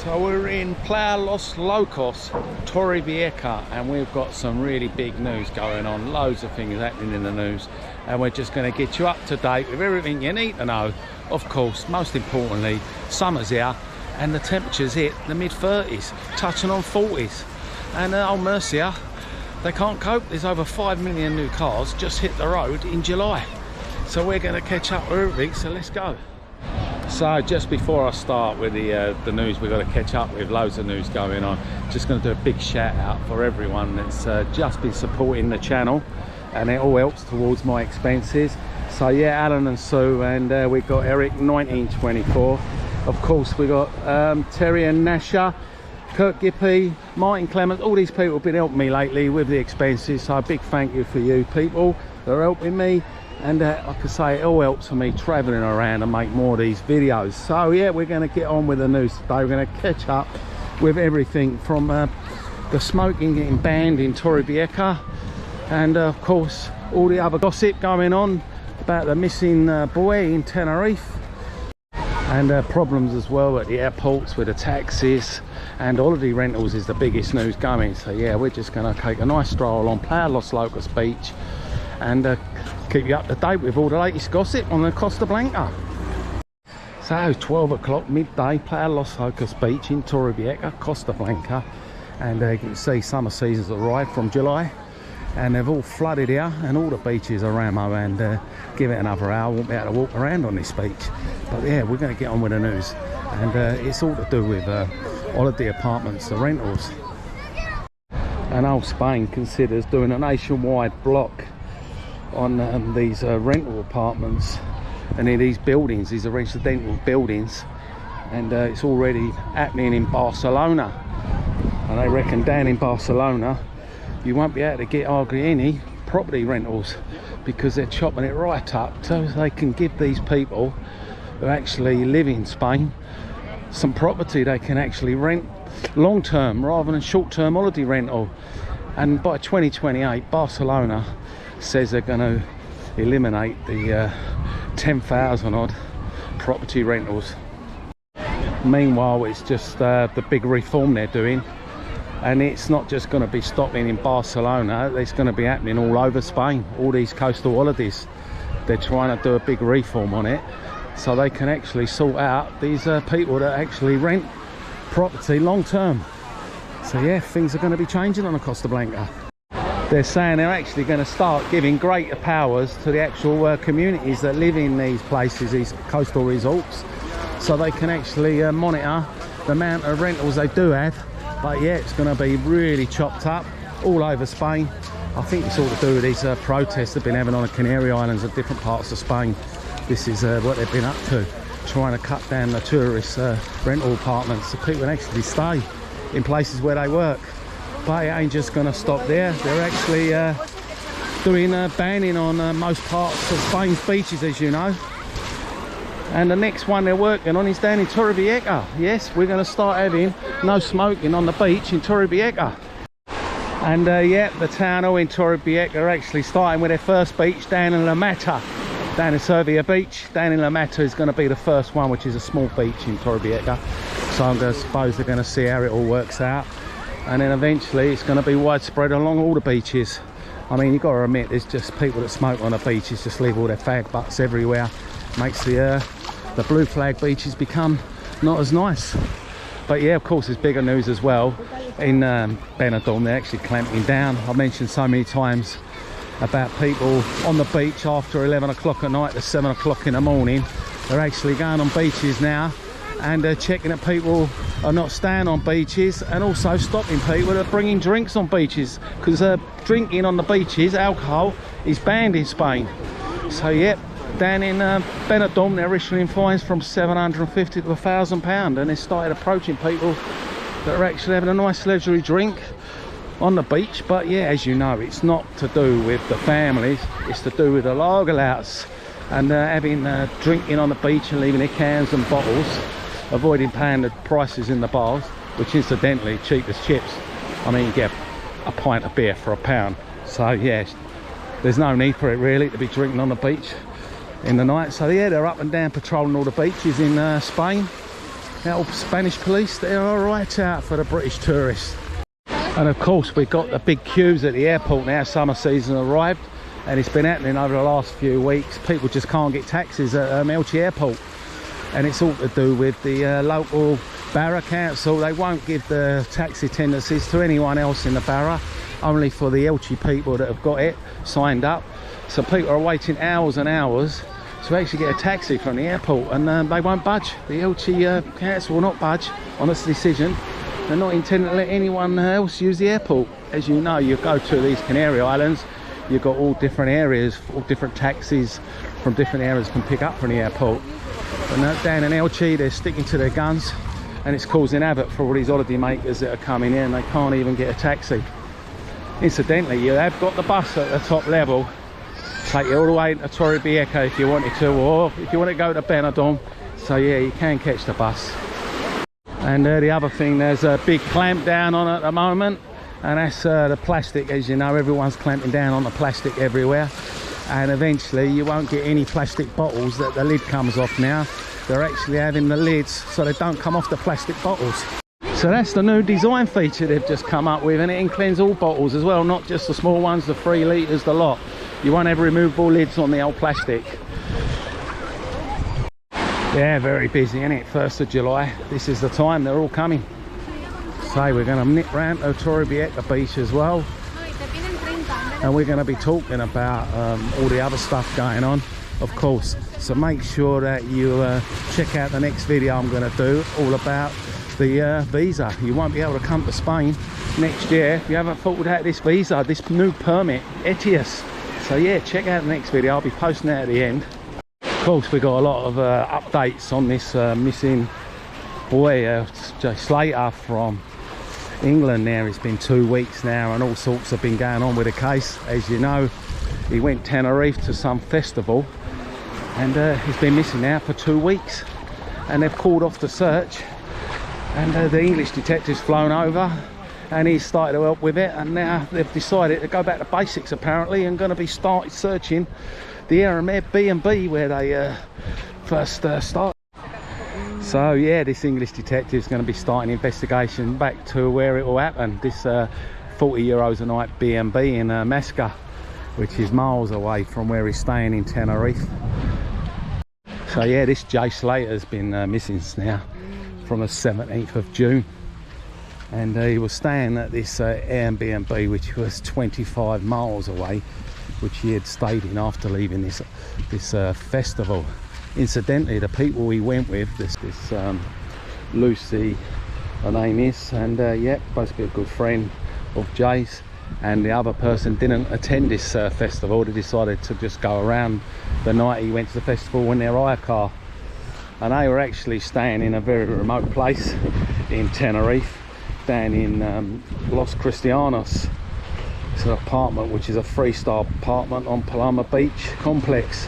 So we're in Playa Los Locos, Torrevieja, and we've got some really big news going on. Loads of things happening in the news, and we're just going to get you up to date with everything you need to know. Of course, most importantly, summer's here, and the temperatures hit the mid-30s, touching on 40s. And oh Mercia, they can't cope. There's over 5 million new cars just hit the road in July. So we're going to catch up with everything, so let's go. So just before I start with the news we've got to catch up with, loads of news going on, just going to do a big shout out for everyone that's just been supporting the channel, and it all helps towards my expenses. So yeah, Alan and Sue, and we've got Eric 1924, of course we got Terry and Nasha, Kurt Gippy, Martin Clements. All these people have been helping me lately with the expenses, so a big thank you for you people that are helping me. And like I say, it all helps for me travelling around and make more of these videos. So yeah, we're going to get on with the news today. We're going to catch up with everything from the smoking getting banned in Torrevieja, and of course all the other gossip going on about the missing boy in Tenerife, and problems as well at the airports with the taxis, and holiday rentals is the biggest news going. So yeah, we're just going to take a nice stroll on Playa Los Locos beach and keep you up to date with all the latest gossip on the Costa Blanca. So 12 o'clock midday, Playa Los Locos beach in Torrevieja, Costa Blanca, and you can see summer season's arrived from July, and they've all flooded here, and all the beaches are Ramo, and give it another hour, won't be able to walk around on this beach. But yeah, we're going to get on with the news, and it's all to do with holiday apartments, the rentals. And old Spain considers doing a nationwide block on these rental apartments and in these buildings, these are residential buildings, and it's already happening in Barcelona. And they reckon down in Barcelona you won't be able to get hardly any property rentals, because they're chopping it right up so they can give these people who actually live in Spain some property they can actually rent long term rather than short term holiday rental. And by 2028 Barcelona says they're going to eliminate the 10,000 odd property rentals. Meanwhile, it's just the big reform they're doing, and it's not just going to be stopping in Barcelona, it's going to be happening all over Spain. All these coastal holidays, they're trying to do a big reform on it so they can actually sort out these people that actually rent property long term. So yeah, things are going to be changing on the Costa Blanca. They're saying they're actually going to start giving greater powers to the actual communities that live in these places, these coastal resorts, so they can actually monitor the amount of rentals they do have. But yeah, it's going to be really chopped up all over Spain. I think it's all to do with these protests they've been having on the Canary Islands and different parts of Spain. This is what they've been up to, trying to cut down the tourist rental apartments so people can actually stay in places where they work. But it ain't just going to stop there. They're actually doing banning on most parts of Spain's beaches, as you know. And the next one they're working on is down in Torrevieja. Yes, we're going to start having no smoking on the beach in Torrevieja. And yeah, the town hall in Torrevieja are actually starting with their first beach down in La Mata, down in Cervia Beach. Down in La Mata is going to be the first one, which is a small beach in Torrevieja. So I'm going to suppose they're going to see how it all works out, and then eventually it's going to be widespread along all the beaches. I mean, you've got to admit, there's just people that smoke on the beaches, just leave all their fag butts everywhere. Makes the blue flag beaches become not as nice. But yeah, of course there's bigger news as well. In Benidorm, they're actually clamping down. I've mentioned so many times about people on the beach after 11 o'clock at night to 7 o'clock in the morning. They're actually going on beaches now and checking that people are not staying on beaches, and also stopping people that are bringing drinks on beaches, because drinking on the beaches, alcohol, is banned in Spain. So yep, down in Benidorm they're issuing fines from £750 to £1,000, and they started approaching people that are actually having a nice leisurely drink on the beach. But yeah, as you know, it's not to do with the families, it's to do with the lager louts and having drinking on the beach and leaving their cans and bottles, avoiding paying the prices in the bars, which incidentally cheap as chips. I mean, you get a pint of beer for £1. So yeah, there's no need for it really to be drinking on the beach in the night. So yeah, they're up and down patrolling all the beaches in Spain. Our Spanish police, they're all right out for the British tourists. And of course we've got the big queues at the airport now. Summer season arrived and it's been happening over the last few weeks. People just can't get taxis at Elche Airport, and it's all to do with the local borough council. They won't give the taxi tendencies to anyone else in the borough, only for the Elche people that have got it signed up. So people are waiting hours and hours to actually get a taxi from the airport, and they won't budge. The Elche council will not budge on this decision. They're not intending to let anyone else use the airport. As you know, you go to these Canary Islands, you've got all different areas, all different taxis from different areas can pick up from the airport. But down in Elche, they're sticking to their guns, and it's causing havoc for all these holiday makers that are coming in. They can't even get a taxi. Incidentally, you have got the bus at the top level, take you all the way to Torrevieja if you wanted to, or if you want to go to Benidorm. So yeah, you can catch the bus. And the other thing, there's a big clamp down on at the moment, and that's the plastic. As you know, everyone's clamping down on the plastic everywhere, and eventually you won't get any plastic bottles that the lid comes off now. They're actually having the lids so they don't come off the plastic bottles. So that's the new design feature they've just come up with, and it includes all bottles as well, not just the small ones, the 3 litres, the lot. You won't have removable lids on the old plastic. Yeah, very busy, isn't it? 1st of July, this is the time they're all coming. So we're going to nip round to Torrevieja beach as well, and we're going to be talking about all the other stuff going on, of course. So make sure that you check out the next video I'm going to do, all about the visa. You won't be able to come to Spain next year if you haven't filled out this visa, this new permit, ETIAS. So yeah, check out the next video. I'll be posting that at the end. Of course, we got a lot of updates on this missing boy, Jay Slater from England. Now it's been 2 weeks now, and all sorts have been going on with the case. As you know, he went Tenerife to some festival, and he's been missing now for 2 weeks, and they've called off the search, and the English detective's flown over, and he's started to help with it, and now they've decided to go back to basics apparently, and going to be started searching the Airbnb where they first started. So yeah, this English detective is going to be starting an investigation back to where it all happened. This €40 a night B&B in Masca, which is miles away from where he's staying in Tenerife. So yeah, this Jay Slater has been missing now from the 17th of June, and he was staying at this Airbnb, which was 25 miles away, which he had stayed in after leaving this festival. Incidentally, the people he went with, this Lucy, her name is, and yeah, supposed to be a good friend of Jay's, and the other person didn't attend this festival. They decided to just go around the night he went to the festival in their hire car, and they were actually staying in a very remote place in Tenerife, down in Los Cristianos. It's an apartment which is a 3-star apartment on Paloma Beach complex,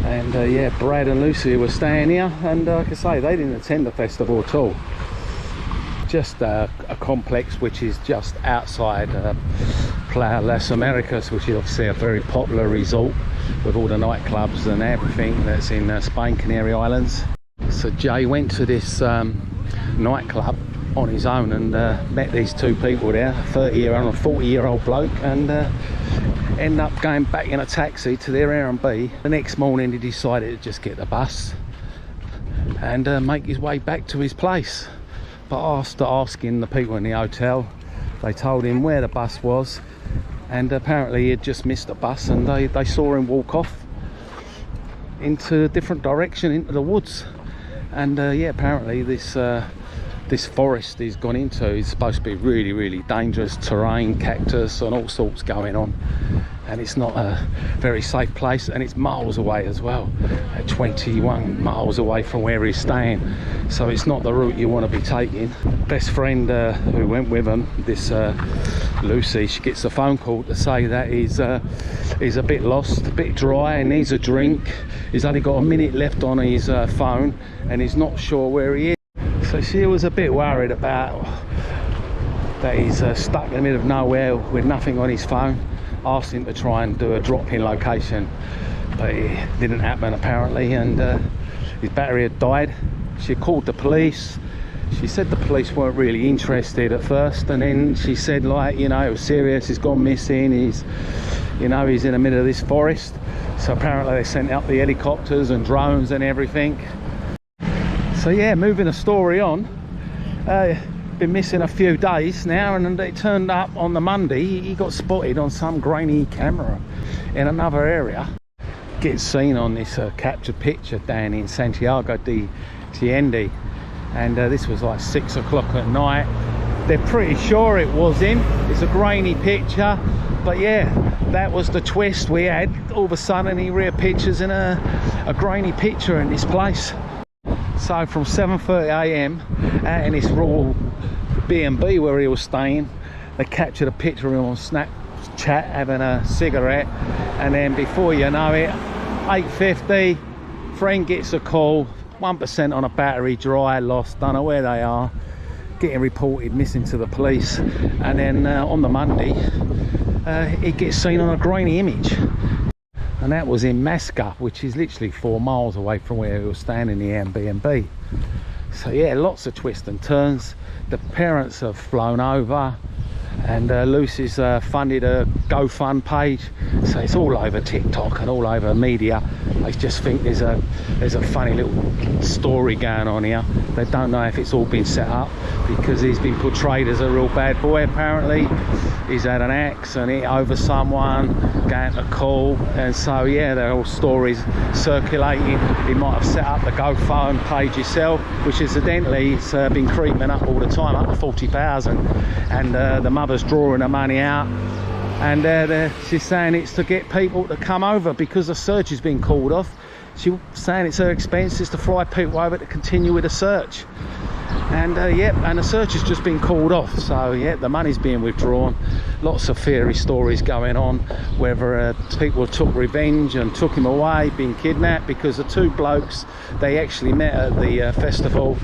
and yeah, Brad and Lucy were staying here, and like I say, they didn't attend the festival at all. Just a complex which is just outside Playa Las Americas, which is obviously a very popular resort with all the nightclubs and everything that's in Spain, Canary Islands. So Jay went to this nightclub on his own, and met these 2 people there, a 30-year-old and a 40-year-old bloke, and ended up going back in a taxi to their Airbnb. The next morning he decided to just get the bus and make his way back to his place. But after asking the people in the hotel, they told him where the bus was, and apparently he had just missed the bus, and they saw him walk off into a different direction, into the woods. And yeah, apparently this forest he's gone into is supposed to be really, really dangerous terrain, cactus and all sorts going on, and it's not a very safe place, and it's miles away as well, at 21 miles away from where he's staying. So it's not the route you want to be taking. Best friend who went with him, this Lucy, she gets a phone call to say that he's a bit lost, a bit dry, and needs a drink. He's only got a minute left on his phone, and he's not sure where he is. So she was a bit worried about that he's stuck in the middle of nowhere with nothing on his phone. Asked him to try and do a drop-in location, but it didn't happen apparently, and his battery had died. She called the police. She said the police weren't really interested at first, and then she said, like, you know, it was serious, he's gone missing, he's, you know, he's in the middle of this forest. So apparently they sent out the helicopters and drones and everything. So yeah, moving the story on, been missing a few days now, and it turned up on the Monday. He got spotted on some grainy camera in another area. Gets seen on this captured picture down in Santiago de Tiende, and this was like 6 o'clock at night. They're pretty sure it was him. It's a grainy picture, but yeah, that was the twist we had. All of a sudden he reappears in a grainy picture in this place. So from 7:30 AM out in this rural B&B where he was staying, they captured a picture of him on Snapchat having a cigarette, and then before you know it, 8:50, friend gets a call, 1% on a battery, dry, lost, don't know where they are, getting reported missing to the police. And then on the Monday, it gets seen on a grainy image, and that was in Masca, which is literally 4 miles away from where he was staying in the Airbnb. So yeah, lots of twists and turns. The parents have flown over, and Lucy's funded a GoFund page, so it's all over TikTok and all over media. I just think there's a funny little story going on here. They don't know if it's all been set up, because he's been portrayed as a real bad boy. Apparently he's had an axe and hit over someone, going to call, and so yeah, there are all stories circulating. He might have set up the GoFund page himself, which incidentally it's been creeping up all the time, up to 40,000, and the mother's drawing the money out, and she's saying it's to get people to come over because the search has been called off. She's saying it's her expenses to fly people over to continue with the search, and yep, and the search has just been called off. So yeah, the money's being withdrawn. Lots of fairy stories going on, whether people took revenge and took him away, been kidnapped, because the 2 blokes they actually met at the festival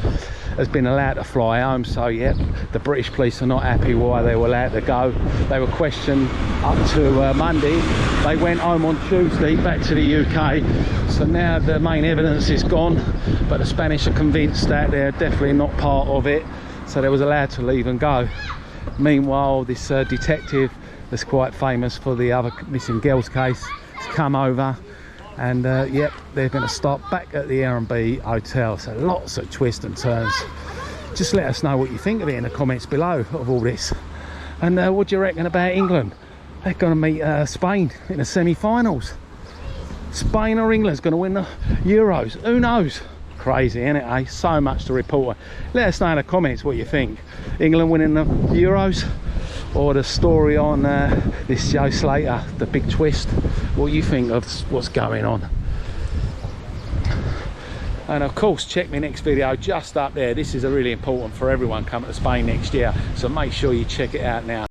has been allowed to fly home. So yeah, the British police are not happy why they were allowed to go. They were questioned up to Monday. They went home on Tuesday back to the UK. So now the main evidence is gone, but the Spanish are convinced that they're definitely not part of it, so they was allowed to leave and go. Meanwhile, this detective that's quite famous for the other missing girls case has come over, and yep, they're going to stop back at the Airbnb hotel. So lots of twists and turns. Just let us know what you think of it in the comments below of all this, and what do you reckon about England? They're going to meet Spain in the semi-finals. Spain or England's going to win the Euros, who knows? Crazy, isn't it, eh? So much to report. Let us know in the comments what you think. England winning the Euros, or the story on this Jay Slater, the big twist. What you think of what's going on. And of course, check my next video just up there. This is really important for everyone coming to Spain next year, so make sure you check it out now.